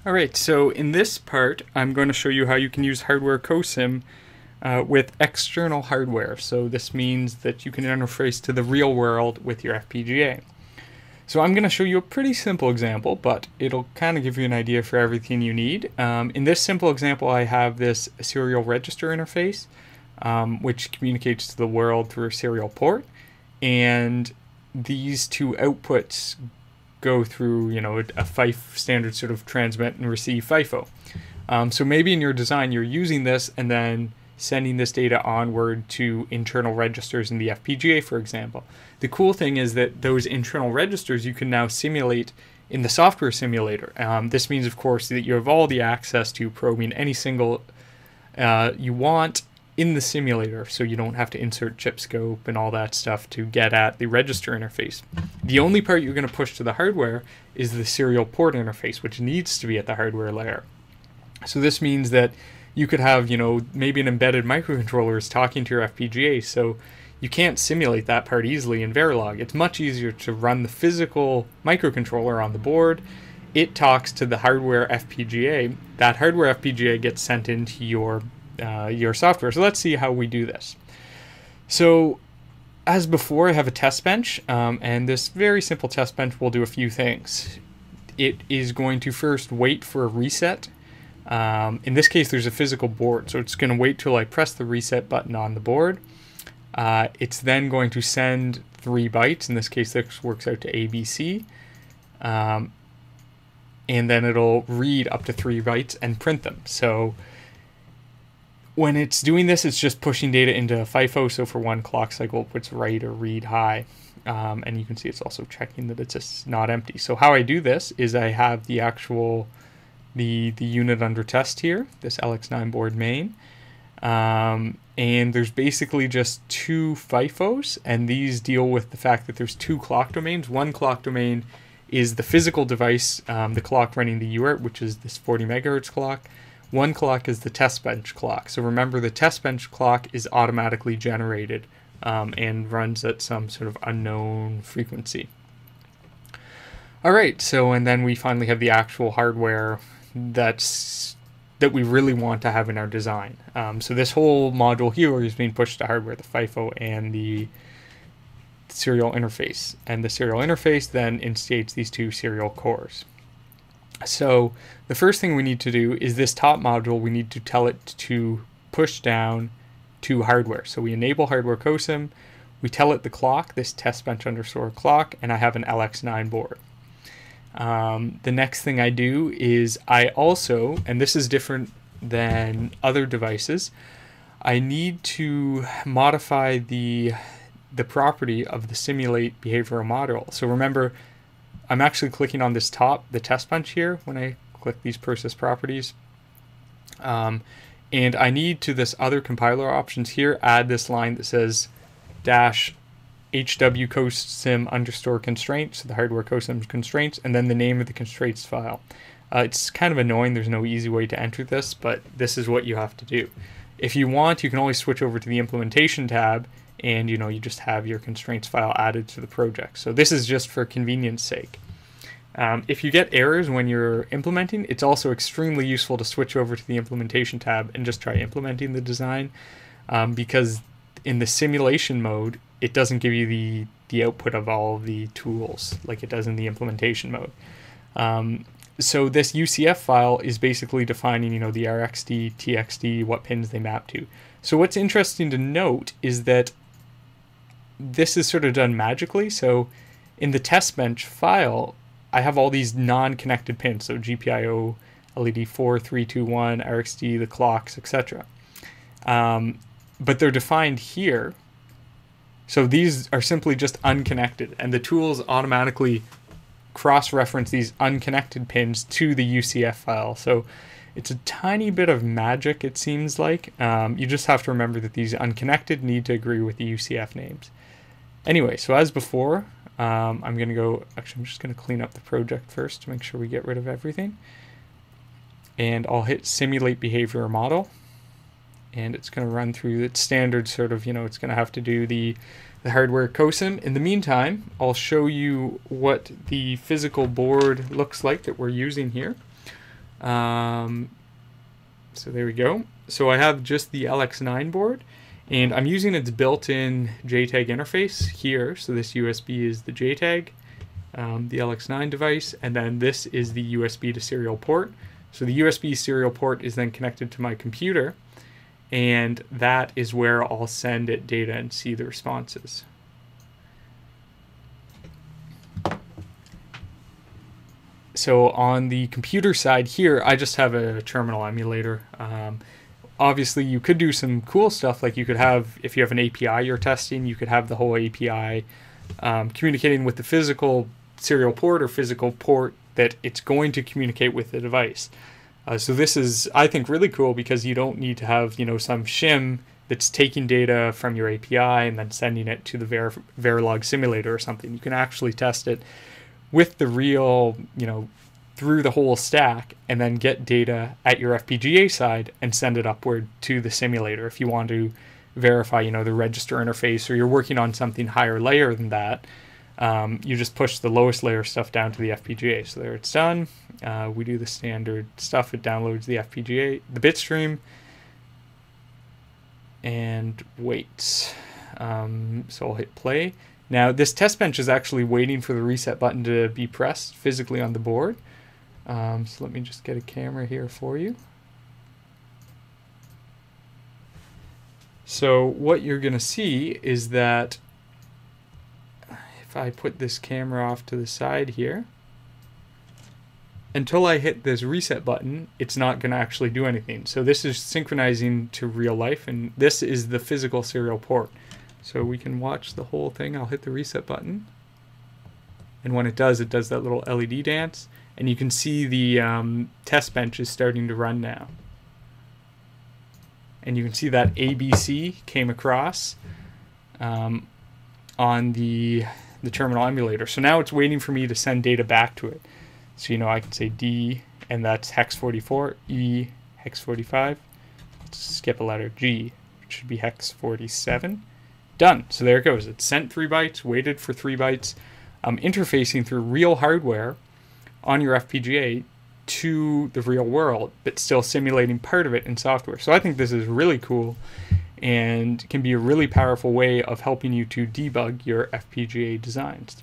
Alright, so in this part, I'm going to show you how you can use hardware COSIM with external hardware. So this means that you can interface to the real world with your FPGA. So I'm going to show you a pretty simple example, but it'll kind of give you an idea for everything you need. In this simple example, I have this serial register interface, which communicates to the world through a serial port. And these two outputs go through, a FIFO standard sort of transmit and receive FIFO. So maybe in your design you're using this and then sending this data onward to internal registers in the FPGA, for example. The cool thing is that those internal registers you can now simulate in the software simulator. This means, of course, that you have all the access to probing any single you want in the simulator, so you don't have to insert chip scope and all that stuff to get at the register interface. The only part you're going to push to the hardware is the serial port interface, which needs to be at the hardware layer. So this means that you could have, maybe an embedded microcontroller is talking to your FPGA, so you can't simulate that part easily in Verilog. It's much easier to run the physical microcontroller on the board. It talks to the hardware FPGA. That hardware FPGA gets sent into your software. So let's see how we do this. So as before, I have a test bench, and this very simple test bench will do a few things. It is going to first wait for a reset. In this case, there's a physical board, so it's going to wait till I press the reset button on the board. It's then going to send 3 bytes. In this case, this works out to ABC. And then it'll read up to 3 bytes and print them. So when it's doing this, it's just pushing data into FIFO, so for 1 clock cycle, it puts write or read high. And you can see it's also checking that it's just not empty. So how I do this is I have the actual, the unit under test here, this LX9 board main. And there's basically just 2 FIFOs, and these deal with the fact that there's 2 clock domains. One clock domain is the physical device, the clock running the UART, which is this 40 megahertz clock. One clock is the test bench clock. So remember, the test bench clock is automatically generated and runs at some sort of unknown frequency. Alright, so and then we finally have the actual hardware that we really want to have in our design. So this whole module here is being pushed to hardware, the FIFO and the serial interface. And the serial interface then instates these 2 serial cores. So the first thing we need to do is this top module, we need to tell it to push down to hardware. So we enable hardware COSIM, we tell it the clock, this test bench underscore clock, and I have an LX9 board. The next thing I do is I also, and this is different than other devices, I need to modify the property of the simulate behavioral model. So remember, I'm actually clicking on this top, the test bench here, when I click these process properties. And I need to this other compiler options here, add this line that says -HW COSIM underscore constraints, so the hardware COSIM constraints, and then the name of the constraints file. It's kind of annoying, there's no easy way to enter this, but this is what you have to do. If you want, you can always switch over to the implementation tab, and you just have your constraints file added to the project. So this is just for convenience sake. If you get errors when you're implementing, it's also extremely useful to switch over to the implementation tab and just try implementing the design, because in the simulation mode, it doesn't give you the output of all of the tools like it does in the implementation mode. So this UCF file is basically defining, the RxD, TXD, what pins they map to. So what's interesting to note is that this is sort of done magically. So in the test bench file, I have all these non-connected pins, so GPIO, LED 4, 3, 2, 1, RxD, the clocks, etc. But they're defined here. So these are simply just unconnected, and the tools automatically cross-reference these unconnected pins to the UCF file. So it's a tiny bit of magic, it seems like. You just have to remember that these unconnected need to agree with the UCF names. Anyway, so as before, I'm going to go, actually I'm just going to clean up the project first to make sure we get rid of everything. And I'll hit simulate behavior model. And it's going to run through its standard sort of, it's going to have to do the hardware COSIM. In the meantime, I'll show you what the physical board looks like that we're using here. So there we go. So I have just the LX9 board, and I'm using its built-in JTAG interface here. So this USB is the JTAG, the LX9 device, and then this is the USB to serial port. So the USB serial port is then connected to my computer, and that is where I'll send it data and see the responses. So on the computer side here, I just have a terminal emulator. Obviously, you could do some cool stuff, like you could have, if you have an API you're testing, you could have the whole API communicating with the physical serial port or physical port that it's going to communicate with the device. So this is, I think, really cool because you don't need to have, some shim that's taking data from your API and then sending it to the Verilog simulator or something. You can actually test it with the real, through the whole stack, and then get data at your FPGA side and send it upward to the simulator if you want to verify, the register interface, or you're working on something higher layer than that. You just push the lowest layer stuff down to the FPGA. So there it's done. We do the standard stuff. It downloads the FPGA, the bit stream, and waits. So I'll hit play. Now this test bench is actually waiting for the reset button to be pressed physically on the board. So let me just get a camera here for you. So what you're going to see is that if I put this camera off to the side here, until I hit this reset button, it's not going to actually do anything. So this is synchronizing to real life, and this is the physical serial port. So we can watch the whole thing. I'll hit the reset button, and when it does that little LED dance, and you can see the test bench is starting to run now. And you can see that ABC came across on the terminal emulator. So now it's waiting for me to send data back to it. So I can say D, and that's hex 44, E, hex 45. Let's skip a letter, G, which should be hex 47. Done. So there it goes. It sent 3 bytes, waited for 3 bytes, interfacing through real hardware on your FPGA to the real world, but still simulating part of it in software. So I think this is really cool and can be a really powerful way of helping you to debug your FPGA designs.